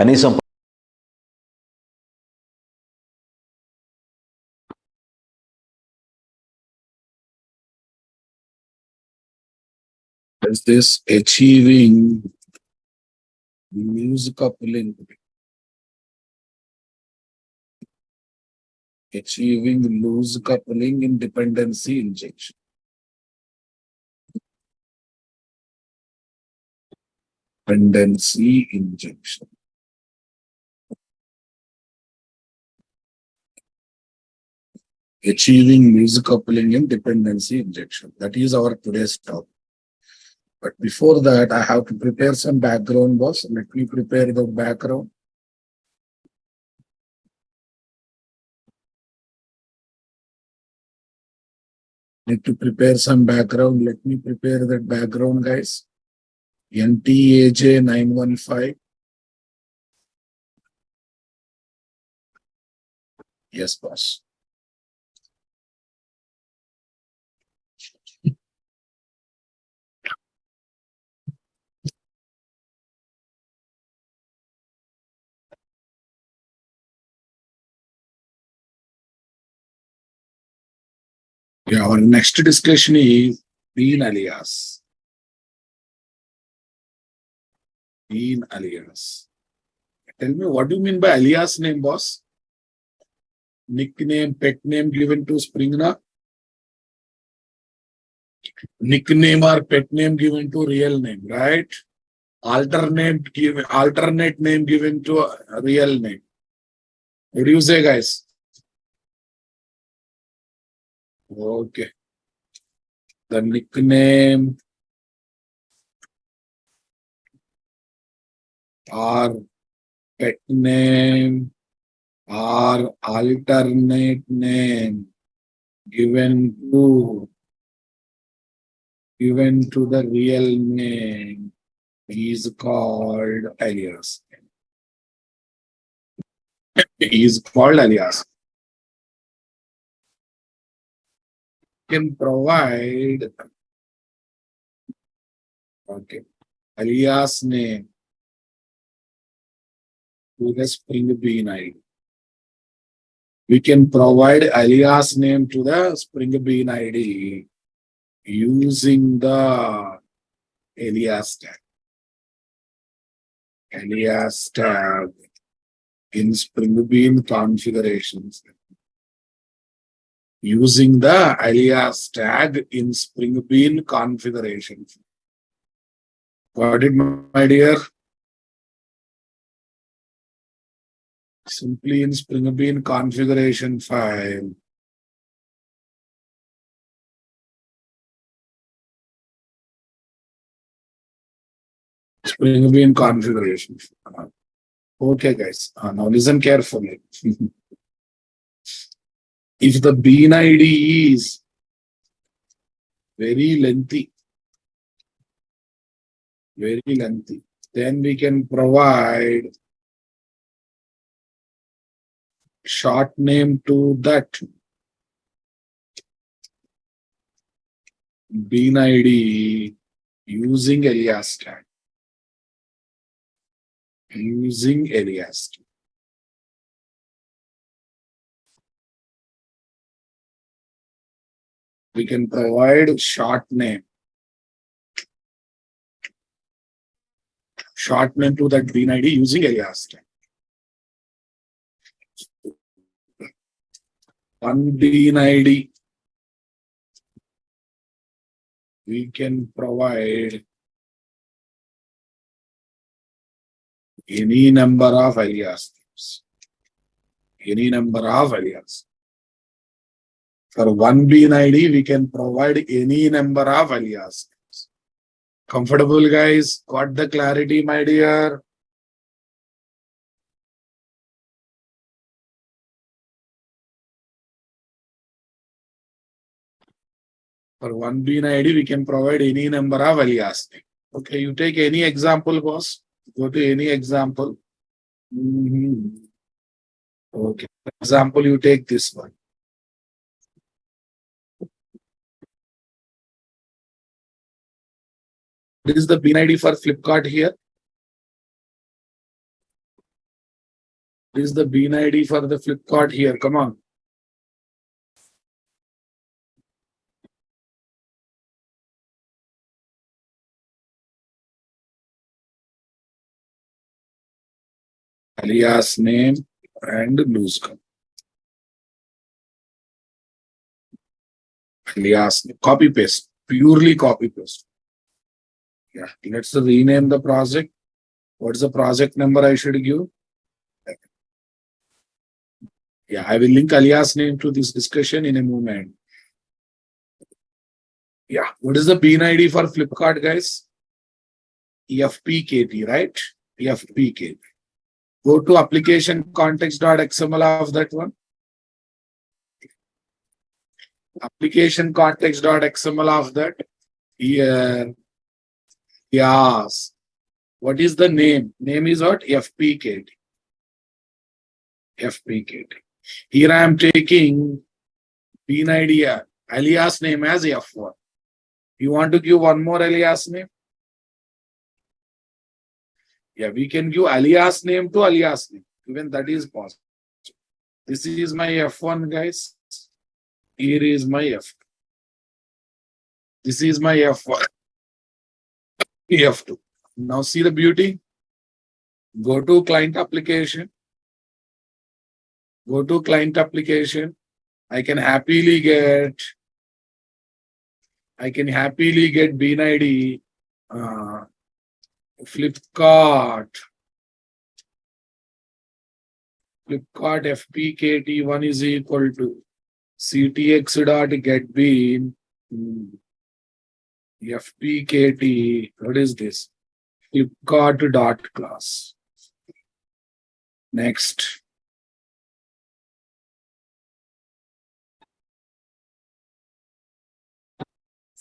కనీసం is this achieving loose coupling? Achieving loose coupling in dependency injection. Dependency injection. Achieving loose coupling in dependency injection. That is our today's topic. But before that, I have to prepare some background, boss. Let me prepare the background. Need to prepare some background. Let me prepare that background, guys. NTAJ 915. Yes, boss. Yeah, our next discussion is bean alias. Bean alias. Tell me, what do you mean by alias name, boss? Nickname, pet name given to Springna? Nickname or pet name given to real name, right? Alternate name given to a real name. What do you say, guys? Okay. The nickname or pet name or alternate name given to the real name is called alias. Is called alias. Can provide alias name to the Spring Bean ID. We can provide alias name to the Spring Bean ID using the alias tag. Alias tag in Spring Bean configurations. Using the alias tag in Spring Bean configurations. Got it, my dear? Simply in Spring Bean configuration file. Spring Bean configuration. Okay, guys. Now listen carefully. If the bean ID is very lengthy, then we can provide short name to that bean ID using alias tag. Using alias tag. We can provide short name to that bean ID using alias tag. One bean ID, we can provide any number of alias names. Any number of alias. For one bean ID, we can provide any number of alias names. Comfortable, guys? Got the clarity, my dear? For one bean ID, we can provide any number of alias names. Okay, you take any example, boss. Go to any example. Okay. For example, you take this one. This is the bean ID for Flipkart here. This is the bean ID for the Flipkart here. Come on. Alias name and lose come. Alias name. Copy paste. Purely copy paste. Yeah. Let's rename the project. What's the project number I should give? Yeah, I will link alias name to this discussion in a moment. Yeah. What is the bean ID for Flipkart, guys? FPKT, right? FPKT. Go to application context.xml of that one. Application context.xml of that. Here. Yes. What is the name? Name is what? FPKT. FPKT. Here I am taking bean ID alias name as F1. You want to give one more alias name? Yeah, we can give alias name to alias name. Even that is possible. This is my F1, guys. Here is my F2. This is my F1. F2. Now see the beauty. Go to client application. Go to client application. I can happily get bean ID, Flipkart FPKT1 is equal to CTX dot get bean FPKT. What is this? Flipkart dot class. Next.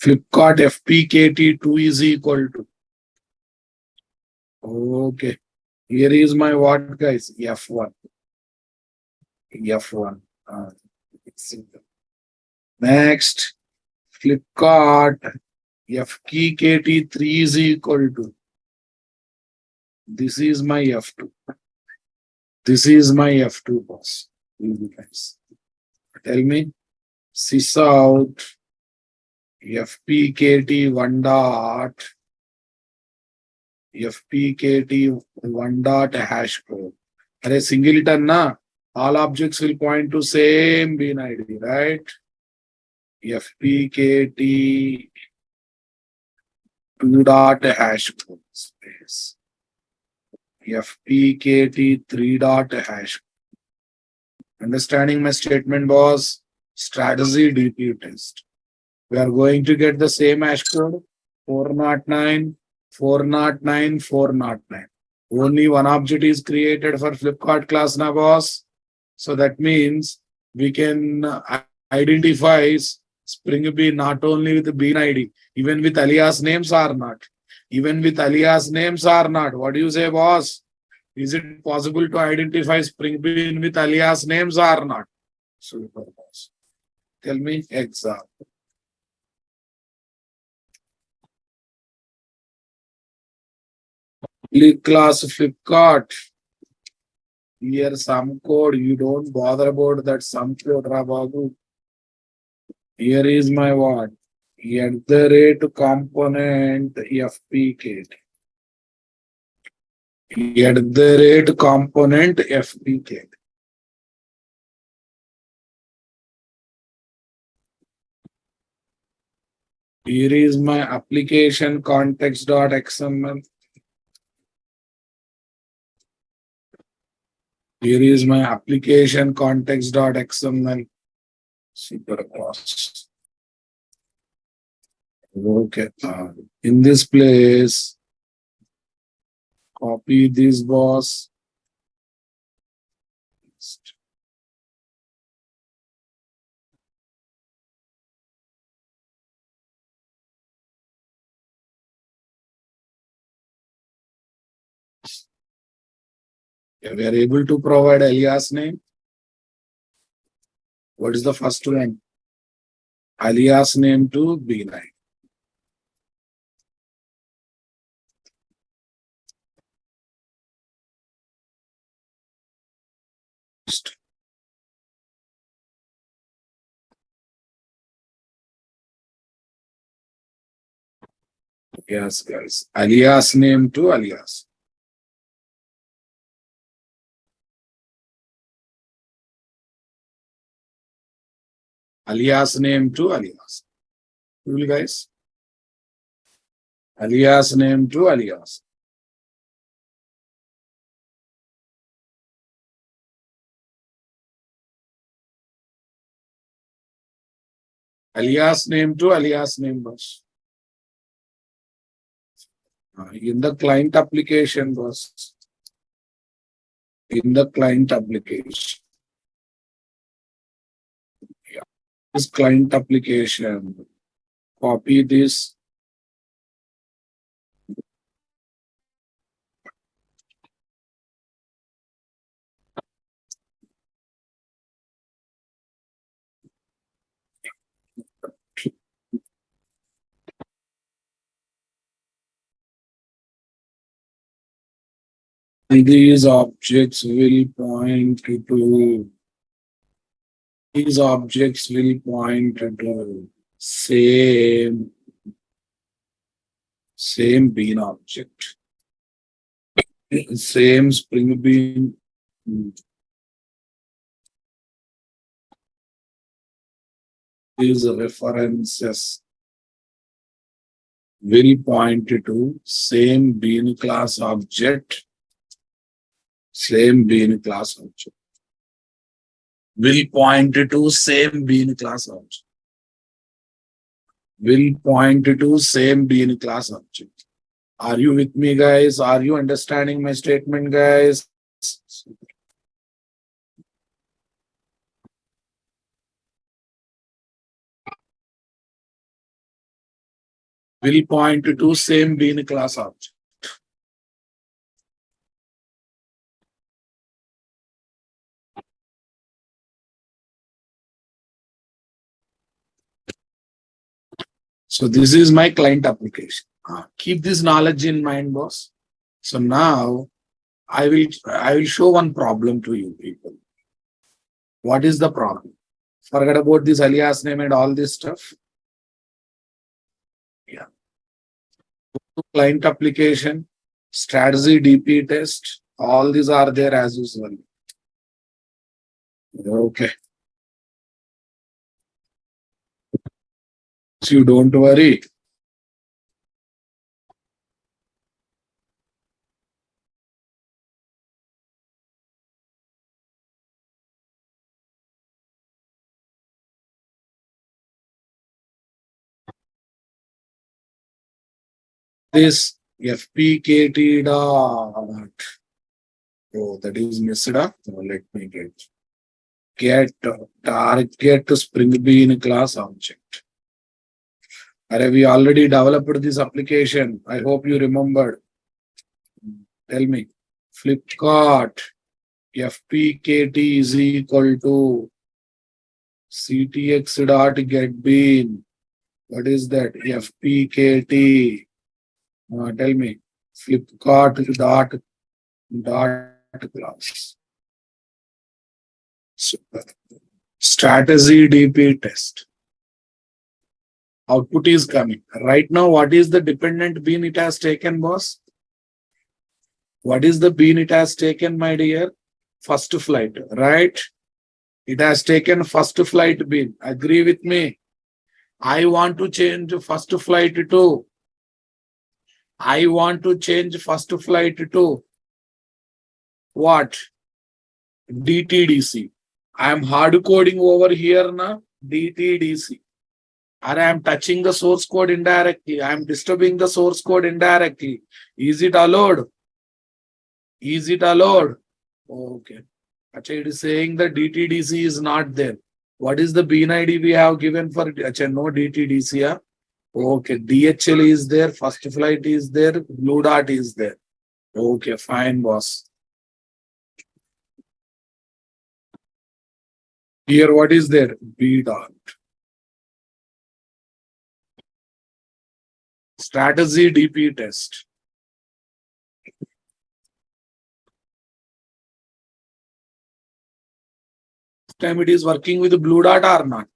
Flipkart FPKT2 is equal to. Okay. Here is my what, guys? F1. F1. Next. Flipkart FPKT3 is equal to. This is my F2. This is my F2, boss. Tell me. Sys out FPKT1 dot FPKT1 dot hash code. Are singleton na? All objects will point to same bean ID, right? FPKT2 dot hash code space. FPKT3 dot hash. Understanding my statement, boss? Strategy DP test. We are going to get the same hash code 409, 409, 409. Only one object is created for Flipkart class now, boss. So that means we can identify Spring Bean not only with the bean ID, even with alias names or not. Even with alias names or not. What do you say, boss? Is it possible to identify Spring Bean with alias names or not? Super, boss. Tell me example. Class Flipkart. Here some code. You don't bother about that some code, Rababu. Here is my what? At the rate component FPK. At the rate component FPK. Here is my application context.xml. Here is my application context.xml. Super cross. Okay. In this place, copy this, boss. Yeah, we are able to provide alias name. What is the first one? Alias name to B9. Next. Yes, guys. Alias name to alias. Alias name to alias. Cool, guys. Alias name to alias. Alias name to alias name, boss. In the client application, boss. In the client application. Yeah. This client application. Copy this. These objects will point to same bean object, same spring bean. These references will point to same bean class object, same bean class object. Will point to same bean class object. Will point to same bean class object. Are you with me, guys? Are you understanding my statement, guys? Will point to same bean class object. So this is my client application. Keep this knowledge in mind, boss. So now I will show one problem to you people. What is the problem? Forget about this alias name and all this stuff. Yeah. Client application, strategy DP test, all these are there as usual. Okay. So you don't worry. This FPKT dot. Oh, that is messed up. So let me get target spring bean class object. We already developed this application. I hope you remembered. Tell me. Flipkart FPKT is equal to CTX dot get bean. What is that? FPKT. Tell me. Flipkart dot class. Super. Strategy DP test. Output is coming. Right now, what is the dependent bean it has taken, boss? What is the bean it has taken, my dear? First flight, right? It has taken first flight bean. Agree with me? I want to change first flight to. I want to change first flight to what? DTDC. I am hard coding over here now. DTDC. And I am touching the source code indirectly. I am disturbing the source code indirectly. Is it allowed? Is it allowed? Okay. Achha, it is saying the DTDC is not there. What is the bean ID we have given for Achha, no DTDC? Yeah? Okay. DHL is there. First flight is there. Blue dot is there. Okay. Fine, boss. Here, what is there? B dot. Strategy DP test. time it is working with the blue dot or not?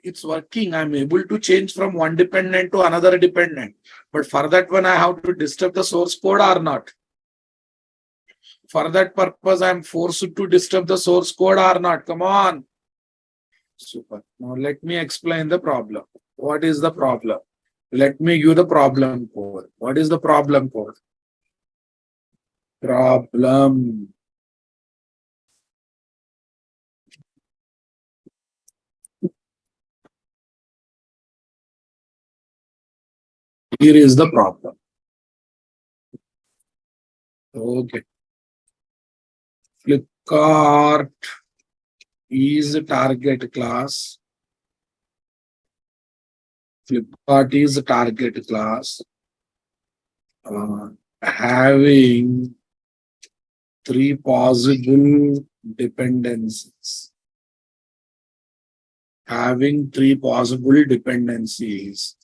It's working. I'm able to change from one dependent to another dependent. But for that one, I have to disturb the source code or not? For that purpose, I'm forced to disturb the source code or not? Come on. Super. Now let me explain the problem. What is the problem? Let me give the problem code. What is the problem code? Problem. Here is the problem. Okay. Flipkart is a target class. Flipkart is a target class having three possible dependencies. Having three possible dependencies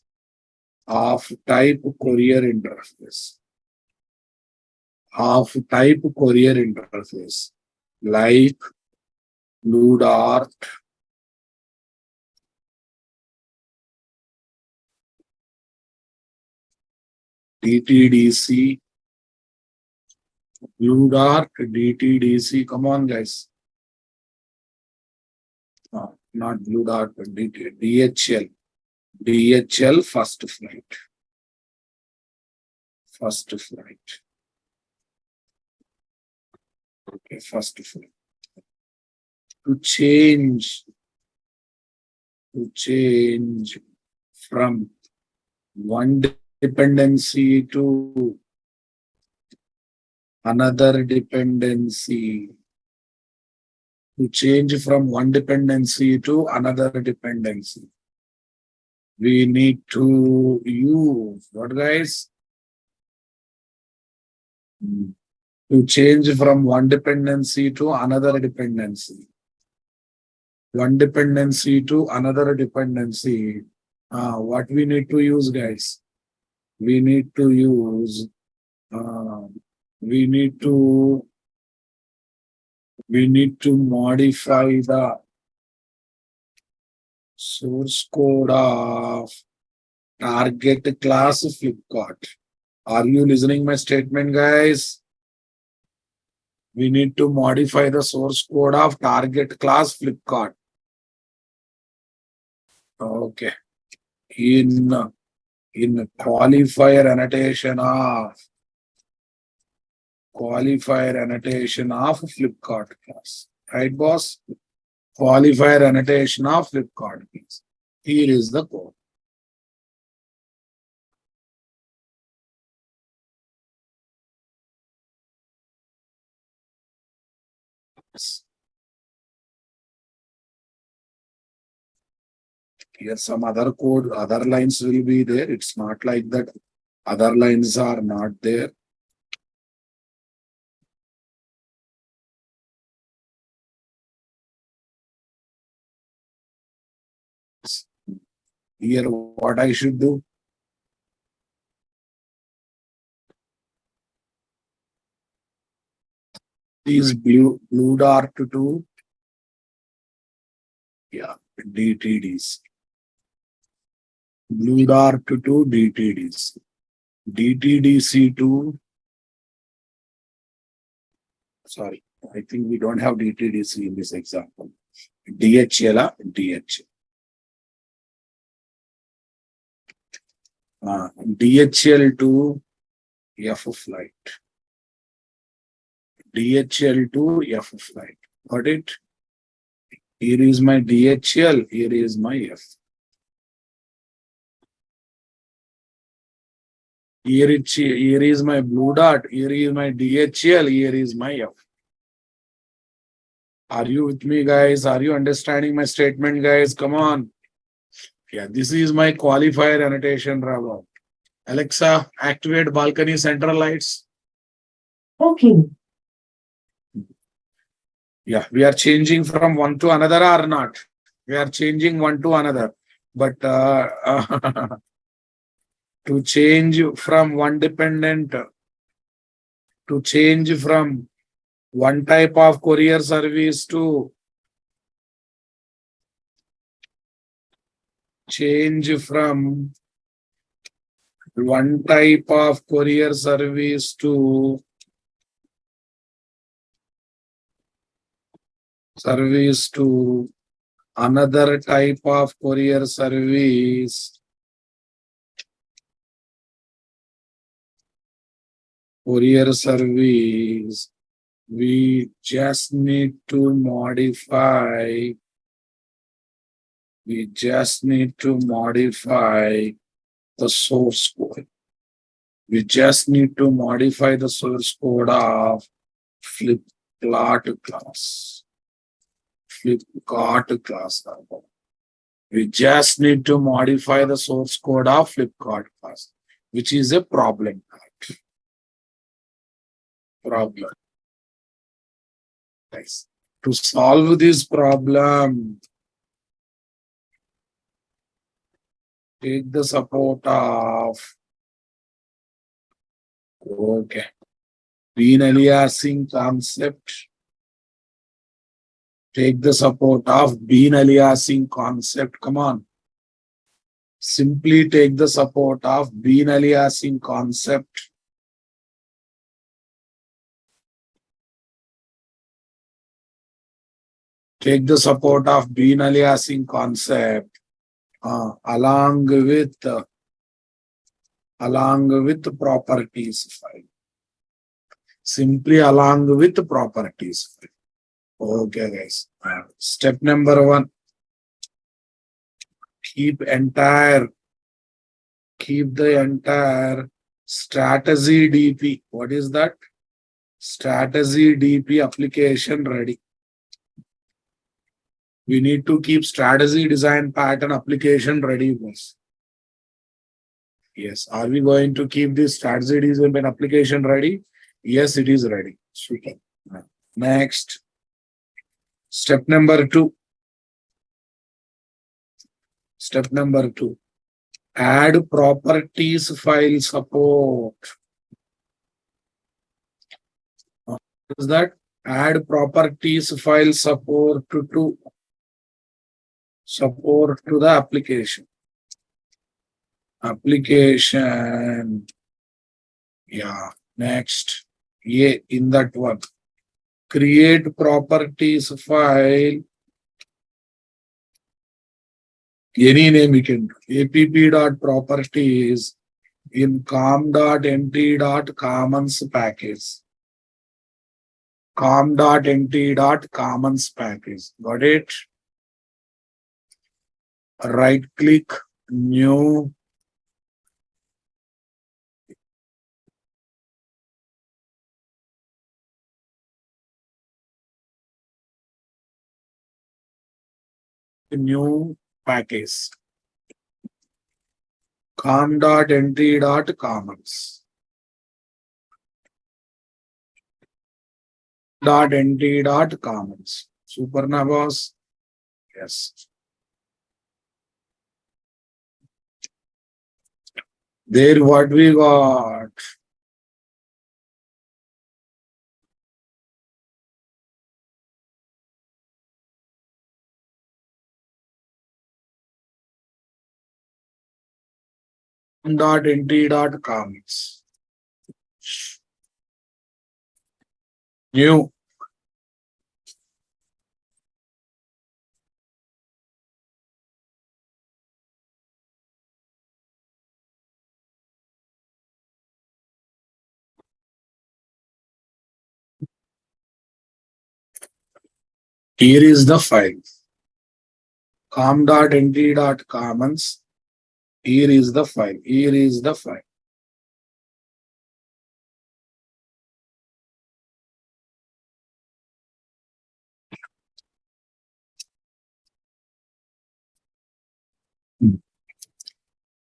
of type courier interface. Of type courier interface like Blue Dart, DTDC, Blue Dart, DTDC. Come on, guys. No, not Blue Dart, but DHL. DHL first flight. First flight. Okay, first flight. To change from one dependency to another dependency. To change from one dependency to another dependency. We need to use what, guys? To change from one dependency to another dependency. One dependency to another dependency. What we need to use, guys? We need to use, we need to modify the source code of target class Flipkart. Are you listening my statement, guys? We need to modify the source code of target class Flipkart. Okay. In qualifier annotation of Flipkart class. Right, boss? Qualifier annotation of Flipkart class. Here is the code. Here some other code, other lines will be there. It's not like that. Other lines are not there. Here, what I should do? Is blue dart to DTDs. Blue dart to DTDs. DTDC to, sorry, I think we don't have DTDC in this example. DHL. DHL to F flight. DHL to F flight. Got it? Here is my DHL, here is my F. Here is my blue dart, here is my DHL, here is my F. Are you with me, guys? Are you understanding my statement, guys? Come on. Yeah, this is my qualifier annotation, Raghav. Alexa, activate balcony central lights. Okay. Yeah, we are changing from one to another or not? We are changing one to another. But to change from one dependent, to change from one type of courier service to change from one type of courier service to another type of courier service. We just need to modify the source code. We just need to modify the source code of Flipkart class. We just need to modify the source code of Flipkart class, which is a problem. Nice. To solve this problem, take the support of bean aliasing concept. Take the support of bean aliasing concept. Come on. Simply take the support of bean aliasing concept. Take the support of bean aliasing concept along with properties file. Simply along with properties file. Okay, guys. Step number 1. Keep the entire strategy DP. What is that? Strategy DP application ready. We need to keep strategy design pattern application ready, boss. Yes. Are we going to keep this strategy design application ready? Yes, it is ready. Super. Next. Step number 2. Add properties file support. What is that? Add properties file support to the application. Yeah. Next. Yeah, in that one. Create properties file. Any name we can do. app.properties in com.nt.commons package. com.nt.commons package. Got it? Right click, new. New package. com.nt.commons. .nt.commons. Super na boss? Yes. There what we got? .nt.commons. New. Here is the file. com.nt.commons. Here is the file.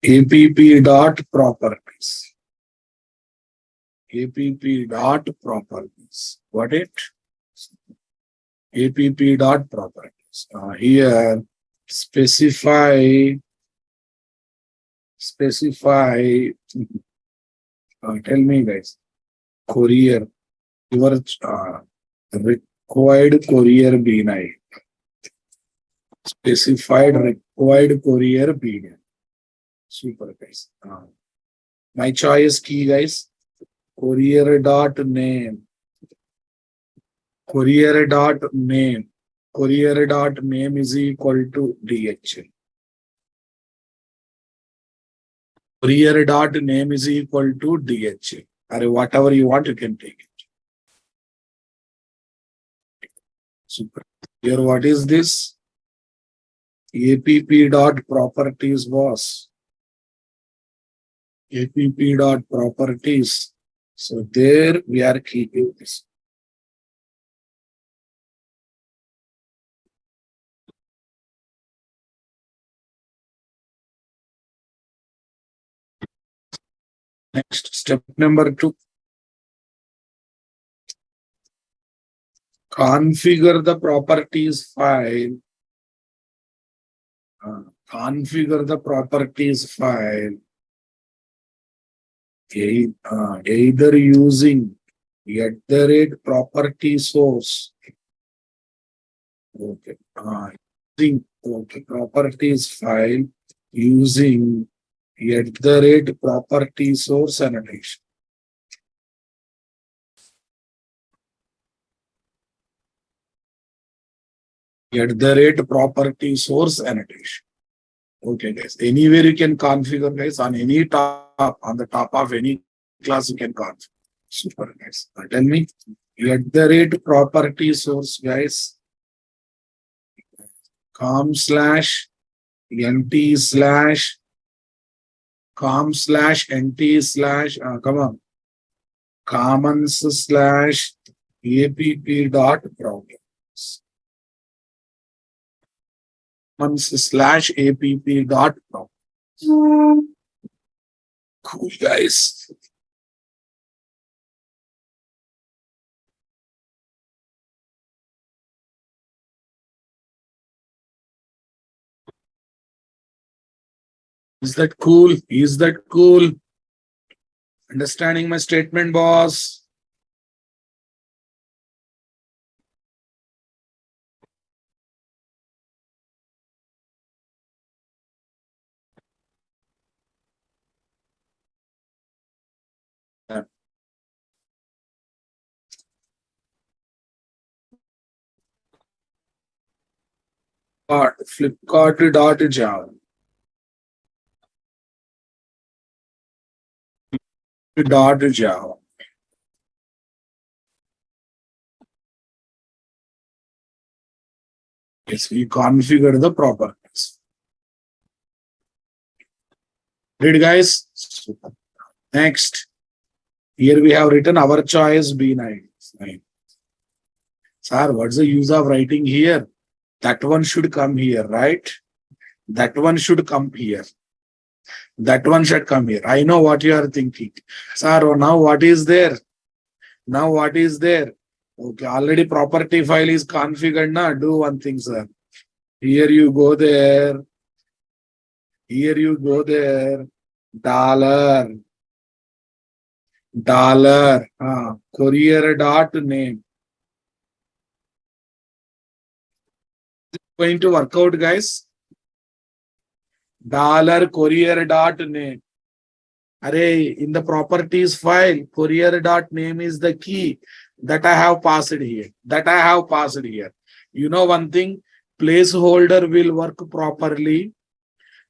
app.properties. app.properties. Got it? app.properties. Here specify tell me guys, courier, your required courier bean ID. Specified required courier period. Super guys. My choice key guys. Courier dot name. Courier dot name. Courier dot name is equal to DHL. Courier dot name is equal to DHL. Or whatever you want, you can take it. Super. Here, what is this? APP dot properties was. APP dot properties. So there we are keeping this. Next, step number 2. Configure the properties file. Configure the properties file. Either using @property source. Okay. Using properties file using @property source annotation. @property source annotation. Okay, guys. Anywhere you can configure, guys, on any top, on the top of any class you can configure. Super, guys. Tell me, @property source, guys. com/nt/com/nt/ come on, commons/app dot programs. Commons/app dot programs. Cool, guys. Is that cool? Is that cool? Understanding my statement, boss? Flipkart dot Java. Dot Java. Yes, we configure the properties. Read, guys. Next, here we have written our choice B9. Sir, what's the use of writing here? That one should come here, right? That one should come here. That one should come here. I know what you are thinking. Sir, now what is there? Now what is there? Okay, already property file is configured now. Do one thing, sir. Here you go there. Here you go there. $. Courier dot name. Going to work out, guys. $courier dot name. Array, in the properties file, courier dot name is the key that I have passed here. That I have passed here. You know one thing, placeholder will work properly.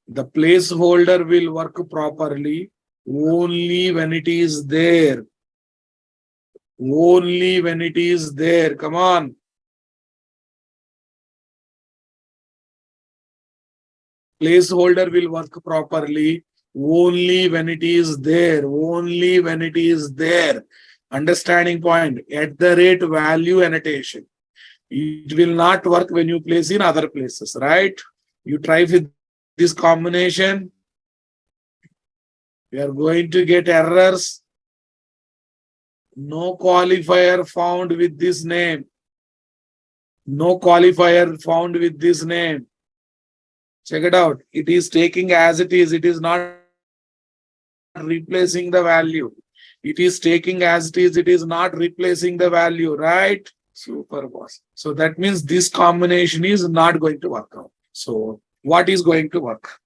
The placeholder will work properly only when it is there. Only when it is there. Come on. Placeholder will work properly only when it is there. Only when it is there. Understanding point. @value annotation. It will not work when you place in other places, right? You try with this combination. We are going to get errors. No qualifier found with this name. No qualifier found with this name. Check it out. It is taking as it is. It is not replacing the value. It is taking as it is. It is not replacing the value, right? Super, boss. So that means this combination is not going to work out. So what is going to work?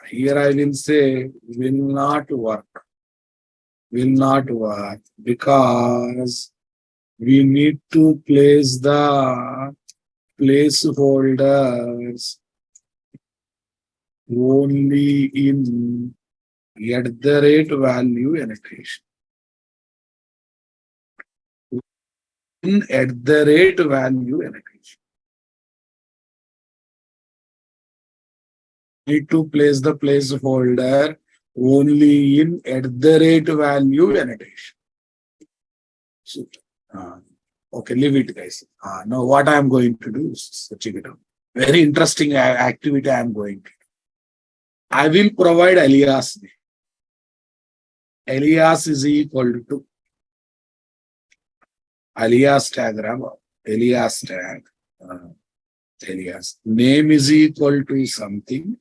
Here I will say will not work. Will not work because we need to place the placeholders only in at the rate value annotation. In at the rate value annotation. Need to place the placeholder only in at the rate value annotation. So, okay, leave it, guys. Now, what I am going to do is check it out. Very interesting activity I am going to do. I will provide alias. Alias is equal to alias diagram. Alias tag. Alias. Name is equal to something.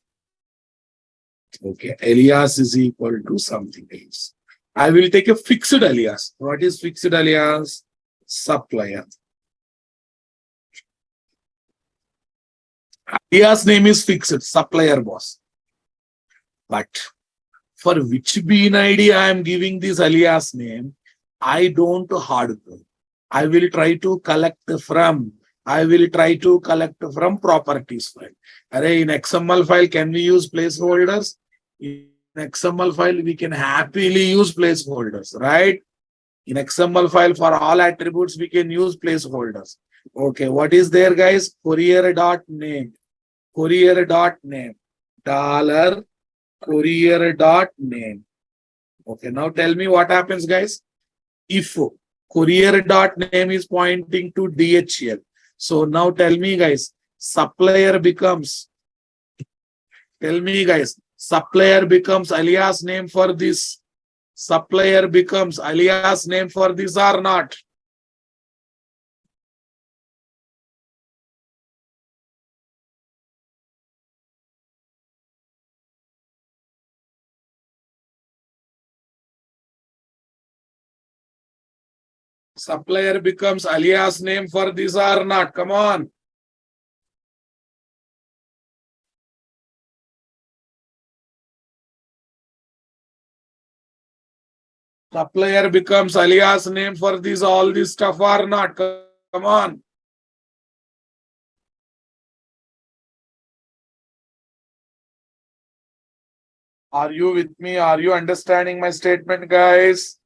Okay. Alias is equal to something else. I will take a fixed alias. What is fixed alias? Supplier. Alias name is fixed. Supplier boss. But for which bean ID I am giving this alias name, I don't hardcode. I will try to collect from properties file. Array, in XML file, can we use placeholders? In XML file, we can happily use placeholders, right? In XML file, for all attributes, we can use placeholders. Okay, what is there, guys? Courier.name. Courier.name. Dollar courier.name. Okay, now tell me what happens, guys. If courier.name is pointing to DHL. So now tell me, guys, supplier becomes alias name for this. Supplier becomes alias name for this or not? Supplier becomes alias name for this or not? Come on. Supplier becomes alias name for this, all this stuff or not? Come on. Are you with me? Are you understanding my statement, guys?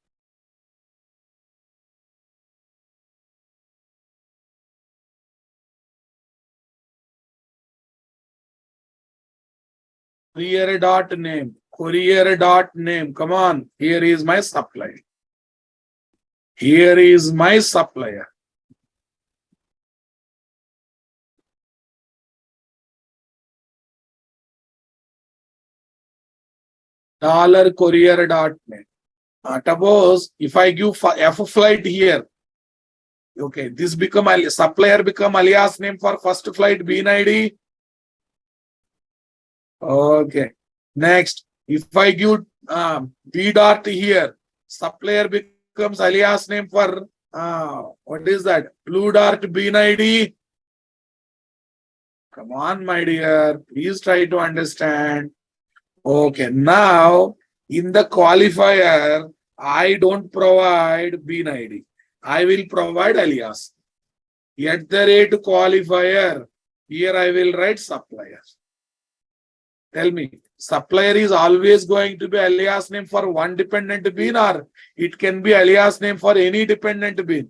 Courier.name. Courier.name. Come on. Here is my supplier. Here is my supplier. $courier.name. Suppose if I give F flight here, okay, this become supplier become alias name for first flight bean ID. Okay. Next, if I give B dot here, supplier becomes alias name for what is that? Blue dart bean ID. Come on, my dear. Please try to understand. Okay. Now, in the qualifier, I don't provide bean ID. I will provide alias. At the rate qualifier, here I will write supplier. Tell me, supplier is always going to be alias name for one dependent bean, or it can be alias name for any dependent bean?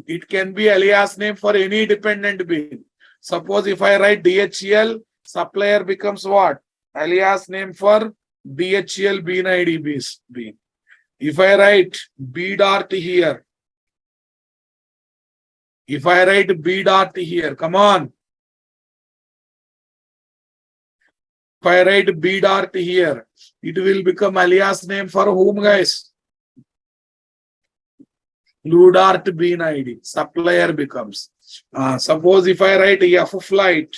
It can be alias name for any dependent bean. Suppose if I write DHL, supplier becomes what? Alias name for DHL bean ID bean. If I write B dot here, come on. If I write B dot here, it will become alias name for whom, guys? Blue dart bean ID. Supplier becomes. Suppose if I write F flight,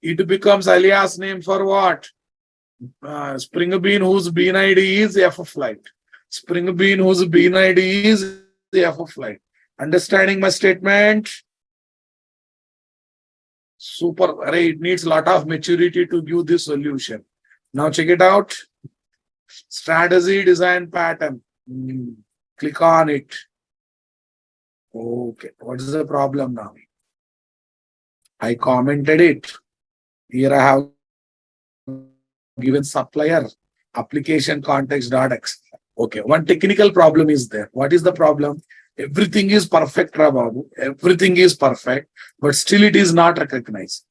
it becomes alias name for what? Spring bean whose bean ID is F flight. Spring bean whose bean ID is F flight. Understanding my statement? Super. Array, it needs a lot of maturity to give this solution. Now check it out. Strategy design pattern. Click on it. Okay. What is the problem now? I commented it. Here I have given supplier application context.x. Okay. One technical problem is there. What is the problem? Everything is perfect, Rababu. Everything is perfect, but still it is not recognized.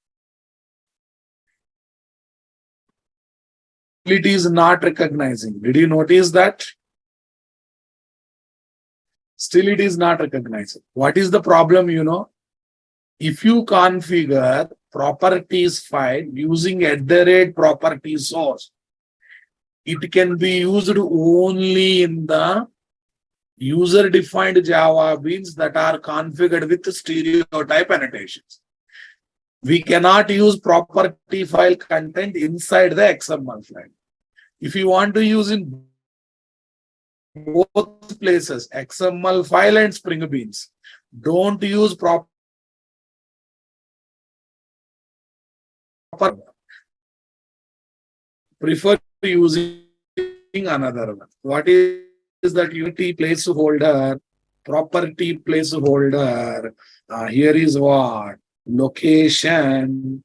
It is not recognizing. Did you notice that? Still it is not recognizing. What is the problem, you know? If you configure properties file using @property source, it can be used only in the user-defined Java beans that are configured with stereotype annotations. We cannot use property file content inside the XML file. If you want to use in both places, XML file and Spring Beans, don't use proper. Prefer using another one. What is that unity placeholder? Property placeholder. Here is what? Location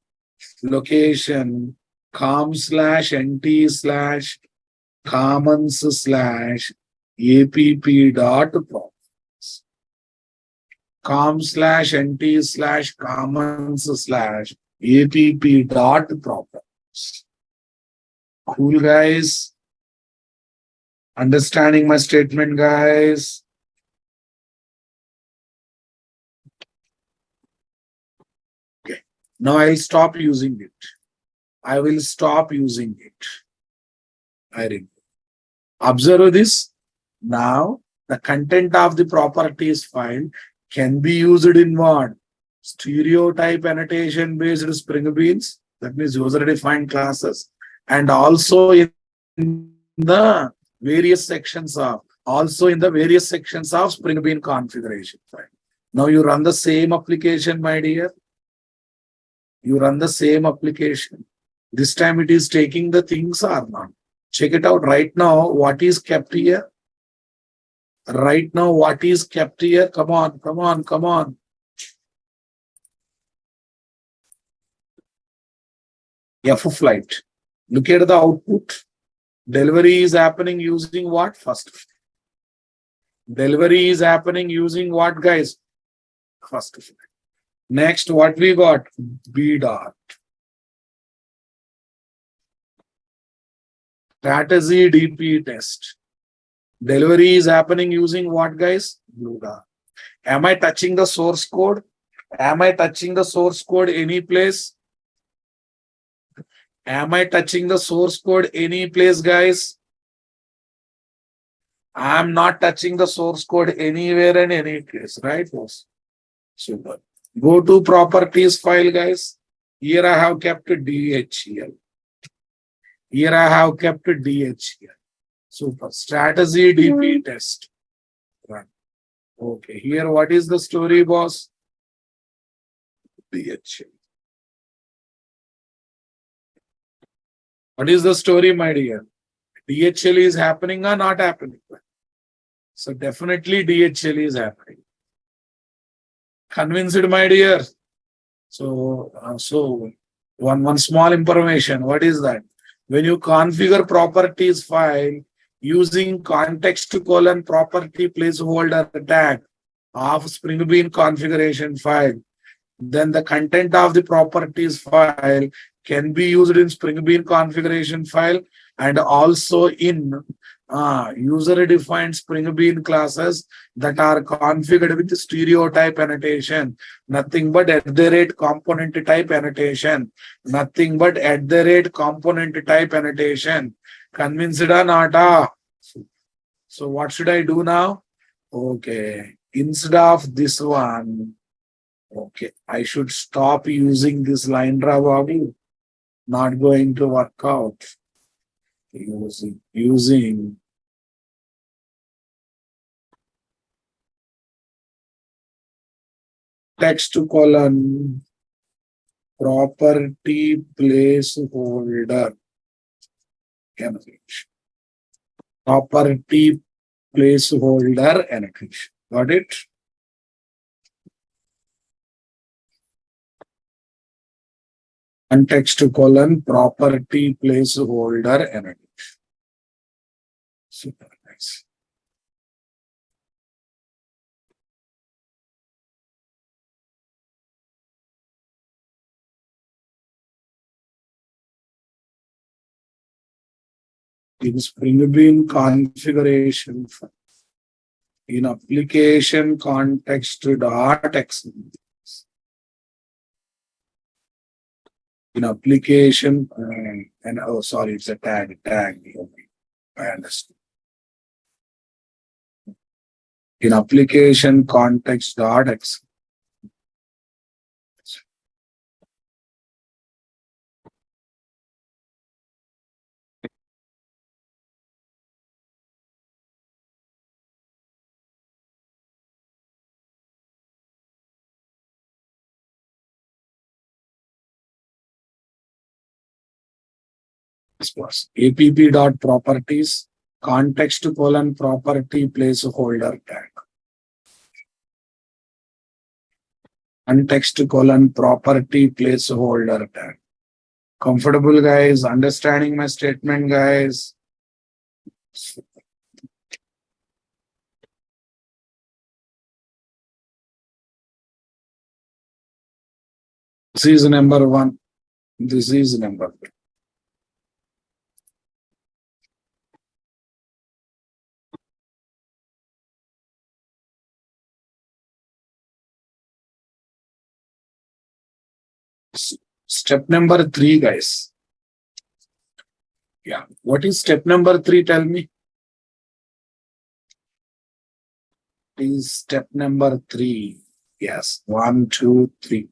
com/nt/commons/app.properties com/nt/commons/app.properties. Cool, guys. Understanding my statement, guys. Okay. Now I'll stop using it. I will stop using it. I read. Observe this. Now the content of the properties file can be used in what? Stereotype annotation based Spring Beans. That means user-defined classes. And also in the various sections of Spring Bean configuration file. Now you run the same application, my dear. You run the same application. This time it is taking the things or not. Check it out right now. What is kept here? Right now, what is kept here? Come on, come on, come on. F flight. Look at the output. Delivery is happening using what? First. Delivery is happening using what, guys? First. Next, what we got? B dot. Strategy DP test. Delivery is happening using what, guys? Blue dot. Am I touching the source code? Am I touching the source code any place? Am I touching the source code any place, guys? I'm not touching the source code anywhere and any place, right? Super. Go to properties file, guys. Here I have kept DHL. Here I have kept DHL. Super. Strategy DP test. Run. Okay. Here, what is the story, boss? DHL. What is the story, my dear? DHL is happening or not happening? So definitely DHL is happening. Convinced, my dear? So one small information. What is that? When you configure properties file using context:\property placeholder tag of Spring Bean configuration file, then the content of the properties file can be used in Spring Bean configuration file and also in user-defined Spring Bean classes that are configured with stereotype annotation, nothing but @component type annotation, nothing but @component type annotation. Convinced or not? So what should I do now? Okay, instead of this one, okay, I should stop using this line, Babu. Not going to work out. Using text:\. property placeholder annotation. Property placeholder annotation. Got it? Context colon property placeholder annotation. Super nice. In Spring Bean configuration in application context dot XML. In application and oh sorry, it's a tag. I understand. In application context dot XML. app.properties context colon property placeholder tag. Context colon property placeholder tag. Comfortable, guys? Understanding my statement, guys? This is number one. This is number two. Step number three, guys. Yeah. What is step number three? Tell me. Is step number three. Yes. 1, 2, 3.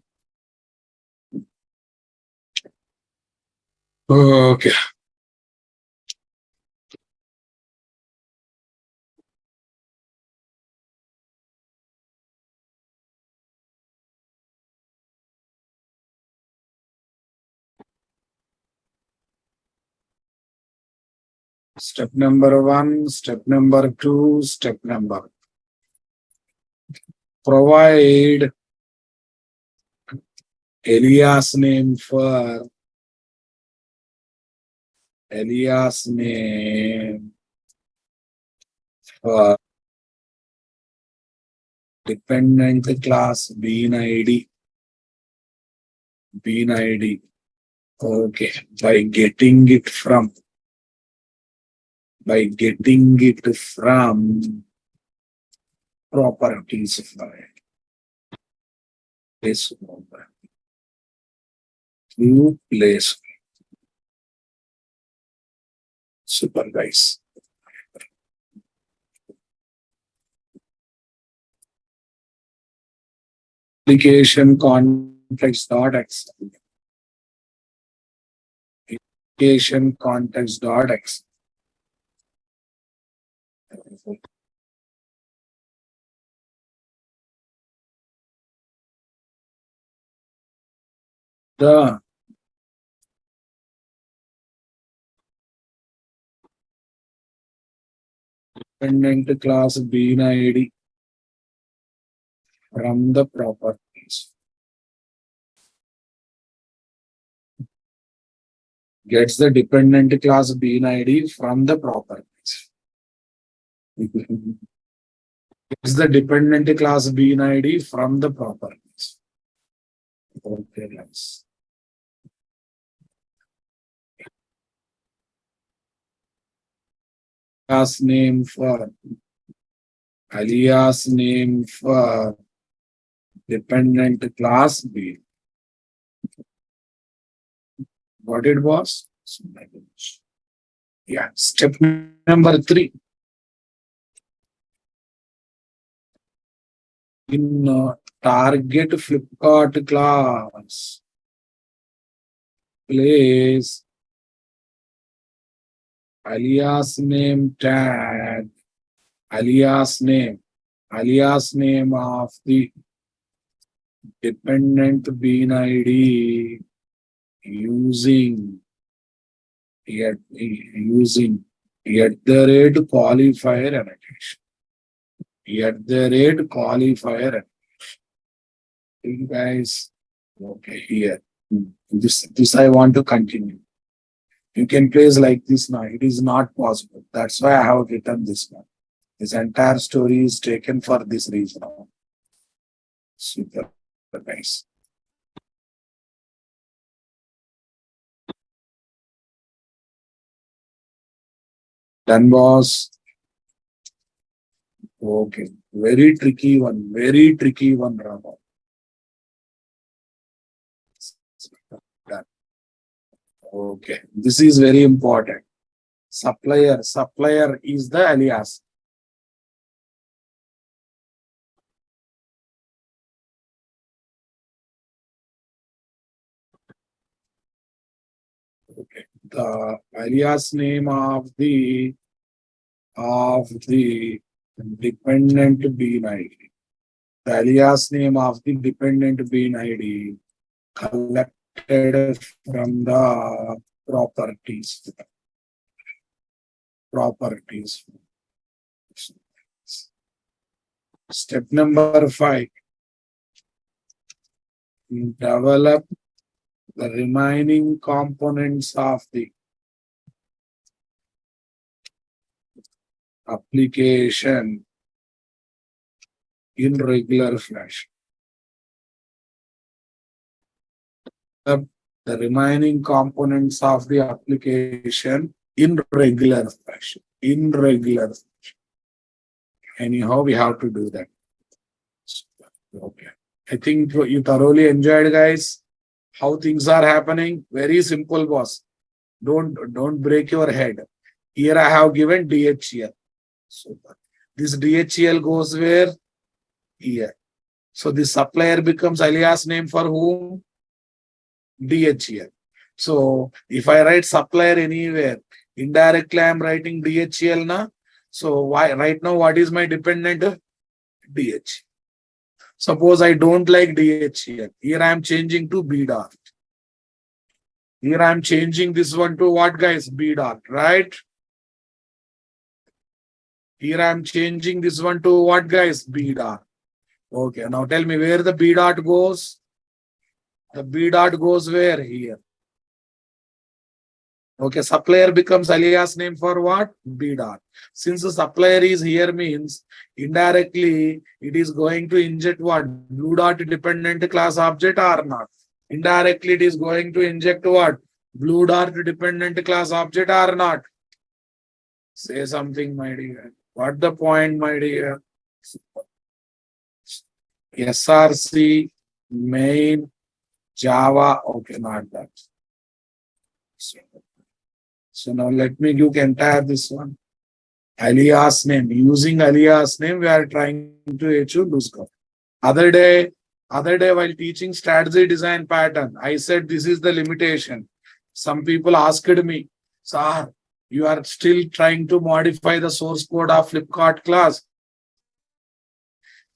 Okay. Step number one, step number two, step number. Provide alias name for dependent class bean ID. Okay. By getting it from properties file. Place new place. Super, guys. Application context dot XML. Application context dot XML. The dependent class bean ID from the properties. Gets the dependent class bean ID from the properties. Gets the dependent class bean ID from the properties. Okay, guys. Alias name for dependent class B. What it was? Yeah. Step number 3. In target Flipkart class, place alias name tag, alias name of the dependent bean ID using at the rate qualifier annotation. At the rate qualifier, you guys, okay, here. This I want to continue. You can place like this now. It is not possible. That's why I have written this one. This entire story is taken for this reason. Super nice. Done, boss. Okay. Very tricky one. Very tricky one, Rama. Done. Okay. This is very important. Supplier. Supplier is the alias. Okay. The alias name of the dependent bean ID. The alias name of the dependent bean ID collected from the properties. Step number 5. Develop the remaining components of the application in regular fashion. The remaining components of the application in regular fashion. Anyhow, we have to do that. Okay. I think you thoroughly enjoyed, guys. How things are happening. Very simple, boss. Don't break your head. Here I have given DHL. Super. This DHL goes where? Here. So the supplier becomes alias name for whom? DHL. So if I write supplier anywhere, indirectly I am writing DHL na. So why right now what is my dependent? DHL. Suppose I don't like DHL. Here I am changing to B dot. Here I am changing this one to what, guys? B dot, right? Here I am changing this one to what, guys? B dot. Okay, now tell me where the B dot goes. The B dot goes where? Here. Okay, supplier becomes alias name for what? B dot. Since the supplier is here means indirectly it is going to inject what? Blue dot dependent class object or not? Indirectly it is going to inject what? Blue dot dependent class object or not? Say something, my dear. What the point, my dear? SRC, main, Java. Okay, not that. So now let me give entire this one. Alias name. Using alias name, we are trying to achieve loose cover. Other day while teaching strategy design pattern, I said this is the limitation. Some people asked me, sir, you are still trying to modify the source code of Flipkart class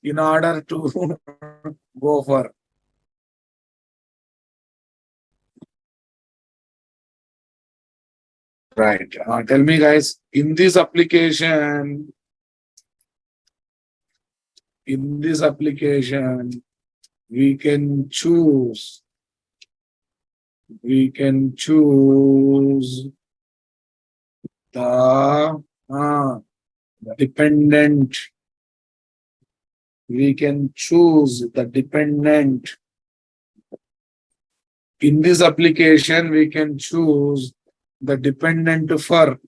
in order to go for. Right. Tell me, guys, in this application, we can choose the dependent. We can choose the dependent. In this application, we can choose the dependent for.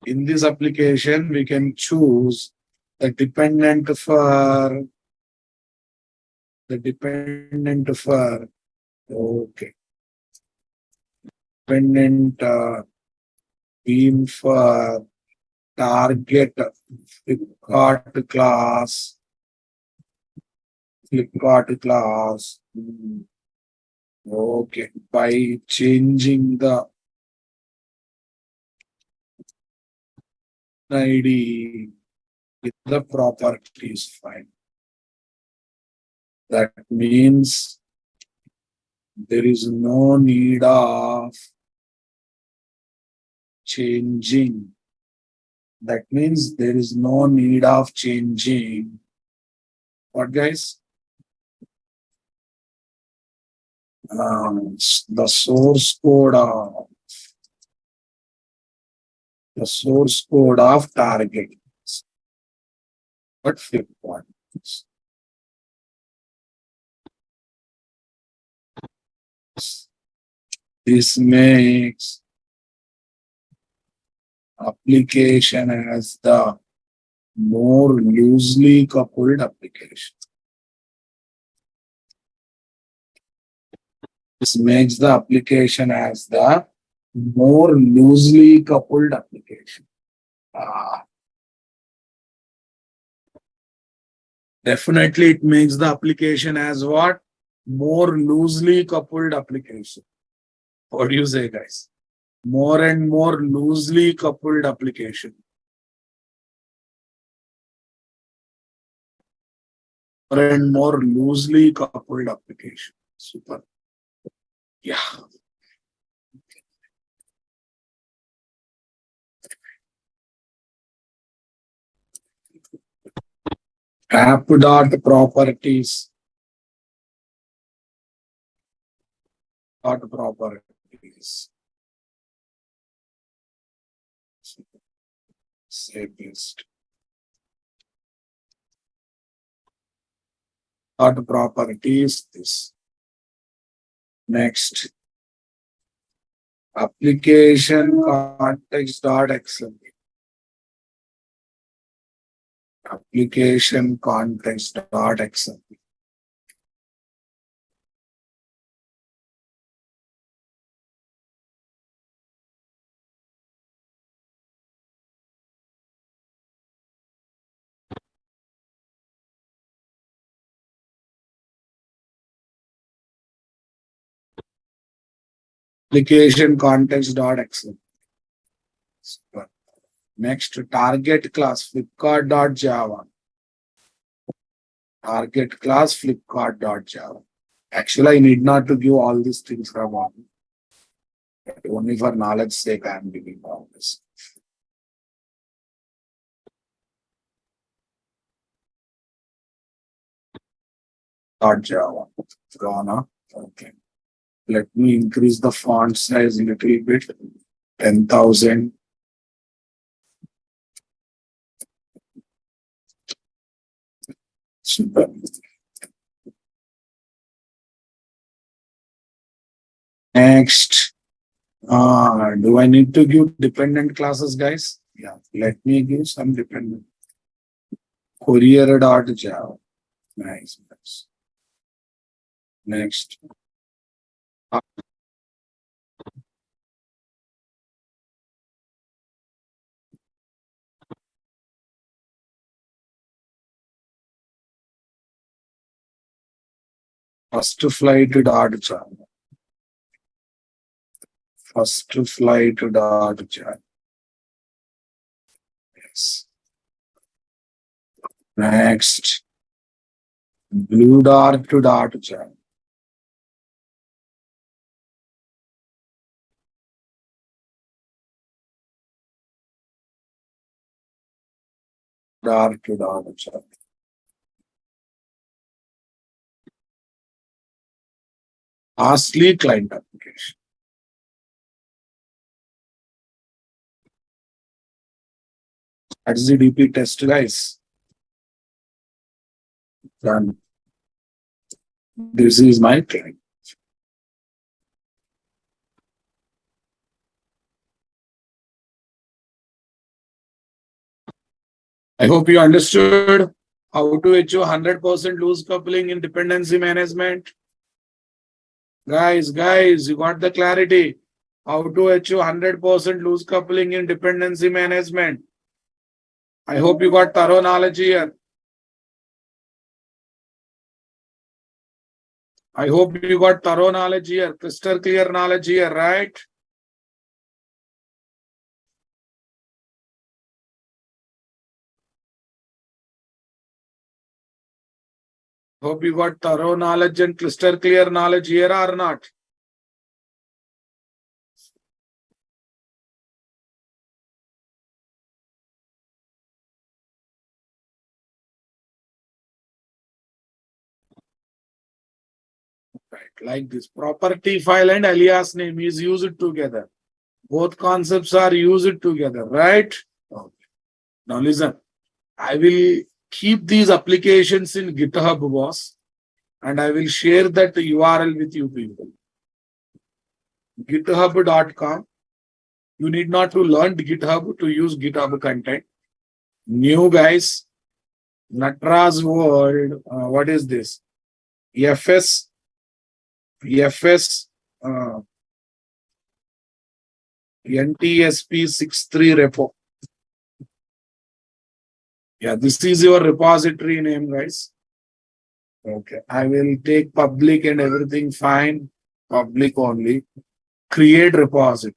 In this application, we can choose the dependent for. Okay. Dependent beam for target Flipkart class. Okay. By changing the ID the property is fine. That means there is no need of changing. That means there is no need of changing. What, guys? The source code of target. But Flipkart. This makes application as the more loosely coupled application. This makes the application as the more loosely coupled application. Definitely it makes the application as what? More loosely coupled application. What do you say, guys? More and more loosely coupled application. More and more loosely coupled application. Super. Yeah. App dot properties. Dot properties. Safest. Dot properties. This. Next. Application context dot XML. Application context dot XML. Application context dot XML. Super. Next, target class Flipkart dot Java. Target class Flipkart dot Java. Actually, I need not to give all these things from one. Only for knowledge sake, I am giving all this. Dot Java. Gone. Okay. Let me increase the font size a little bit. 10,000. Super. Next, do I need to give dependent classes, guys? Yeah, let me give some dependent. Courier.java. Nice. Next. First flight.java. First flight.java. Yes. Next. Blue dart.java. Dart.java. Lastly, client application. That's the DP test, guys. Done. This is my client. I hope you understood how to achieve 100% loose coupling in dependency management. Guys, you got the clarity. How to achieve 100% loose coupling in dependency management. I hope you got thorough knowledge here. I hope you got thorough knowledge here, crystal clear knowledge here, right? Hope you got thorough knowledge and crystal clear knowledge here or not. Right, like this. Property file and alias name is used together. Both concepts are used together, right? Okay. Now listen, I will keep these applications in GitHub, boss, and I will share that URL with you people. GitHub.com. You need not to learn GitHub to use GitHub content. New guys, Natraz World, what is this? FS NTSP 63 repo. Yeah, this is your repository name, guys. Okay, I will take public and everything fine. Public only. Create repository.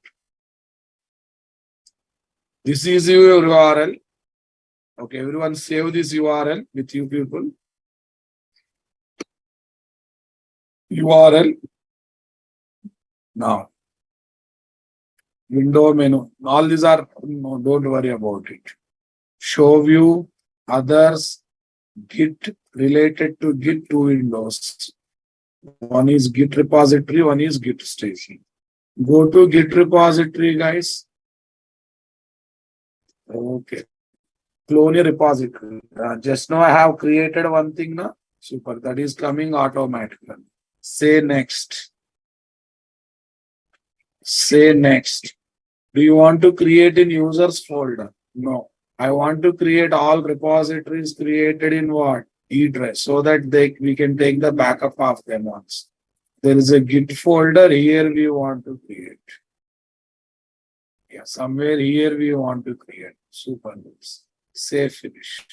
This is your URL. Okay, everyone save this URL with you people. URL. Now, window menu. All these are, no, don't worry about it. Show view, others, Git, related to Git, two windows. One is Git repository, one is Git station. Go to Git repository, guys. Okay. Clone your repository. Just now I have created one thing now. Super. That is coming automatically. Say next. Say next. Do you want to create in users folder? No. I want to create all repositories created in what? E-drive, so that we can take the backup of them once. There is a Git folder here we want to create. Yeah, somewhere here we want to create. Super. Say finish.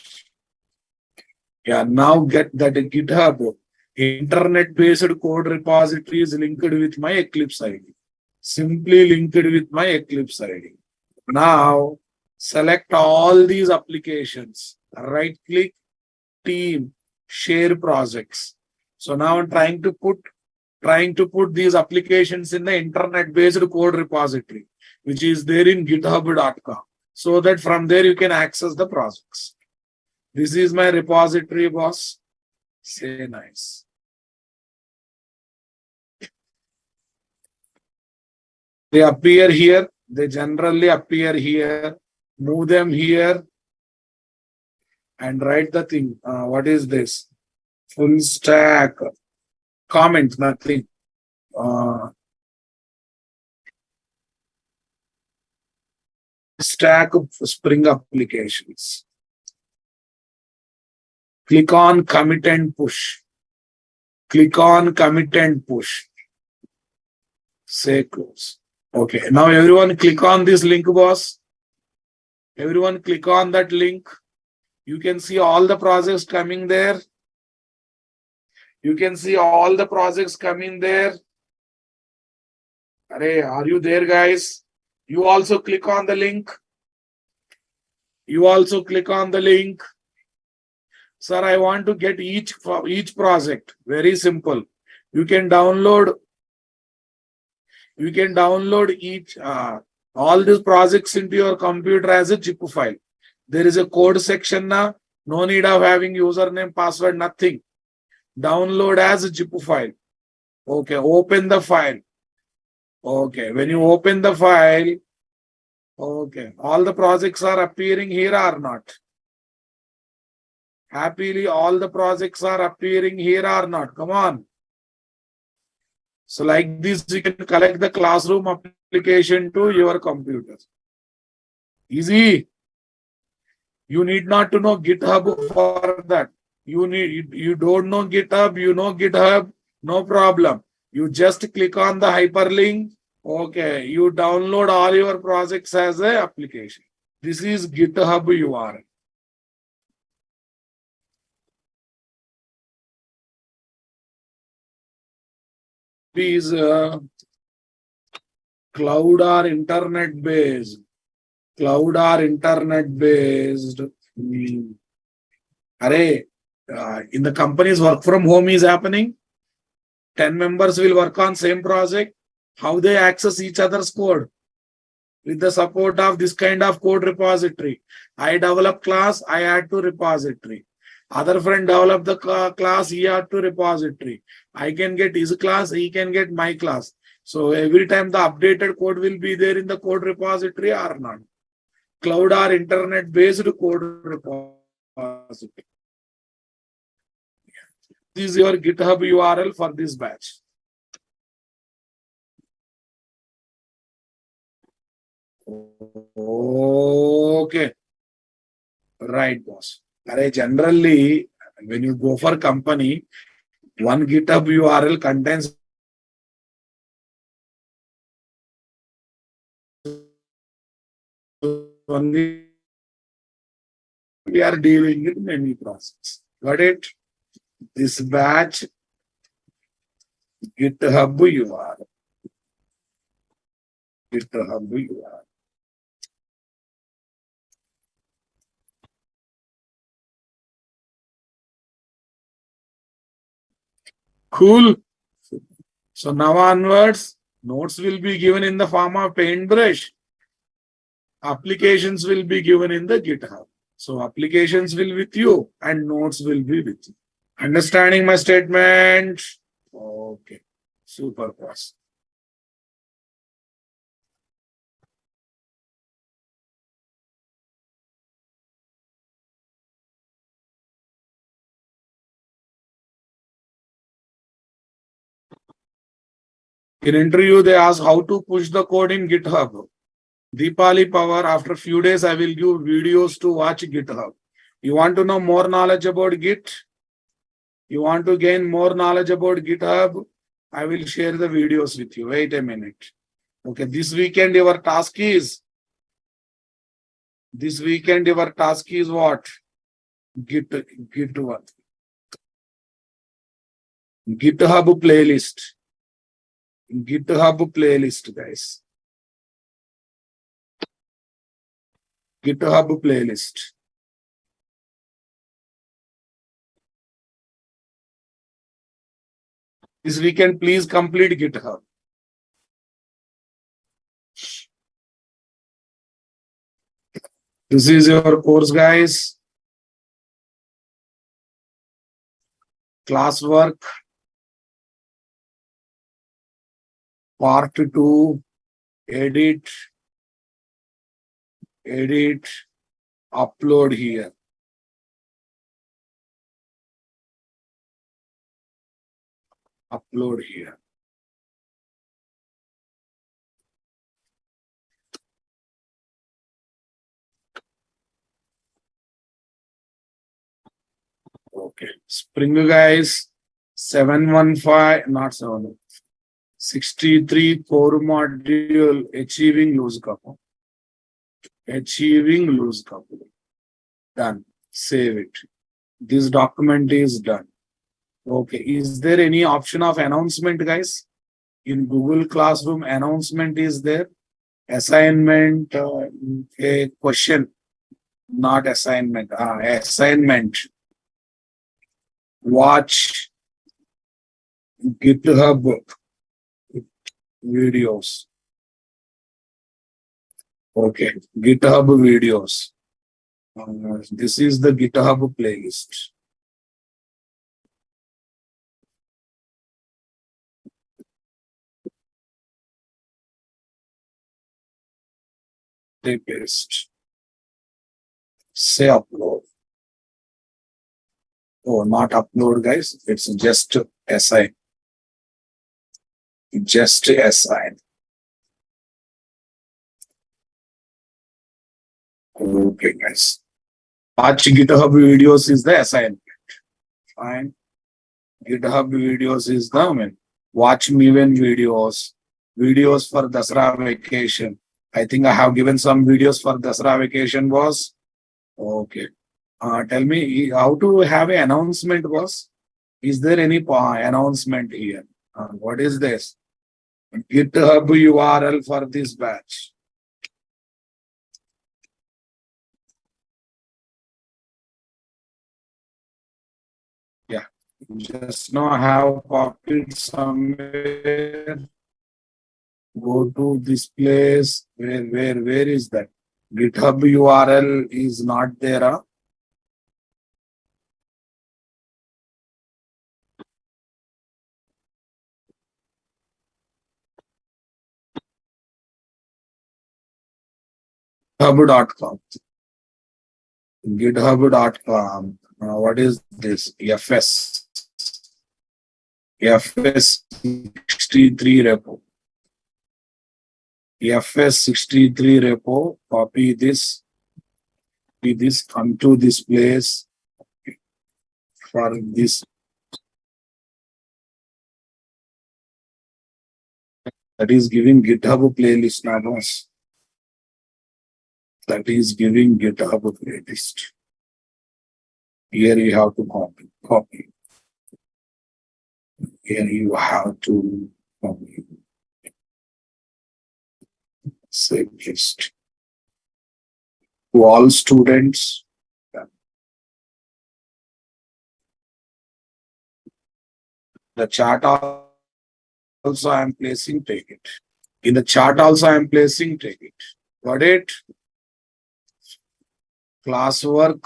Yeah, now get that GitHub internet-based code repository is linked with my Eclipse ID. Simply linked with my Eclipse ID. Now, select all these applications. Right-click, team, share projects. So now I'm trying to put these applications in the internet-based code repository, which is there in github.com. So that from there you can access the projects. This is my repository, boss. Say nice. They appear here. They generally appear here. Move them here and write the thing. What is this? Full stack. Comment, nothing. Stack of Spring applications. Click on commit and push. Click on commit and push. Say close. Okay, now everyone click on this link, boss. Everyone click on that link. You can see all the projects coming there. You can see all the projects coming there. Are you there, guys? You also click on the link. You also click on the link. Sir, I want to get each project. Very simple. You can download each all these projects into your computer as a zip file. There is a code section now. No need of having username, password, nothing. Download as a zip file. Okay, open the file. Okay, when you open the file, okay, all the projects are appearing here or not? Happily, all the projects are appearing here or not? Come on. So like this, you can collect the classroom application to your computer. Easy. You need not to know GitHub for that. You don't know GitHub, you know GitHub, no problem. You just click on the hyperlink. Okay, you download all your projects as an application. This is GitHub URL. Is cloud or internet based. Cloud or internet based. Array, in the company's work from home is happening. 10 members will work on same project. How they access each other's code? With the support of this kind of code repository. I develop class, I add to repository. Other friend develop the class, he add to repository. I can get his class, he can get my class. So every time the updated code will be there in the code repository or not. Cloud or internet based code repository. This is your GitHub URL for this batch. Okay. Right, boss. Generally, when you go for company, one GitHub URL contains only we are dealing with many processes. Got it? This batch GitHub URL. GitHub URL. Cool. So now onwards, notes will be given in the form of paintbrush. Applications will be given in the GitHub. So applications will be with you and notes will be with you. Understanding my statement? Okay. Super boss. In interview, they ask how to push the code in GitHub. Deepali Power, after few days, I will give videos to watch GitHub. You want to know more knowledge about Git? You want to gain more knowledge about GitHub? I will share the videos with you. Wait a minute. Okay, this weekend your task is what? Git what? GitHub playlist. GitHub playlist, guys. GitHub playlist. This weekend, please complete GitHub. This is your course, guys. Classwork. Part 2. Edit. Upload here. Upload here. Okay. Spring, guys. 715, not 7. 63 core module achieving loose couple. Achieving loose couple. Done. Save it. This document is done. Okay. Is there any option of announcement, guys? In Google Classroom, announcement is there. Assignment, a question, not assignment. Assignment. Watch GitHub videos. Okay, GitHub videos. This is the GitHub playlist. They paste. Say upload. Oh, not upload, guys. It's just assign. Just assign. Okay, guys. Watch GitHub videos is the assignment. Fine. GitHub videos is the watch me when videos. Videos for Dasra vacation. I think I have given some videos for Dasra vacation, boss. Okay. Tell me how to have an announcement, boss. Is there any announcement here? What is this? GitHub URL for this batch. Yeah. Just now I have copied somewhere. Go to this place. Where is that? GitHub URL is not there. Huh? GitHub.com. GitHub.com. What is this? FS. FS 63 repo. FS 63 repo. Copy this. Come to this place for this. That is giving GitHub playlist now. Boss. That is giving GitHub playlist. Here you have to copy. Here you have to copy. Save list. To all students. The chart also I am placing, take it. In the chart also I am placing, take it. Got it? Classwork.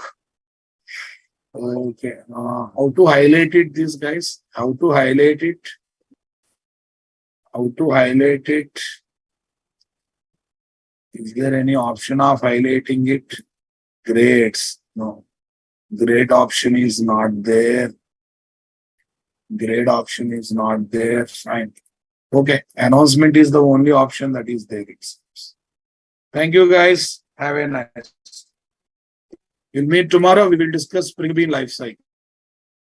Okay. How to highlight it, these guys? How to highlight it? How to highlight it? Is there any option of highlighting it? Grades. No. Grade option is not there. Grade option is not there. Fine. Okay. Announcement is the only option that is there. Thank you, guys. Have a nice. We'll meet tomorrow. We will discuss Spring Bean life cycle.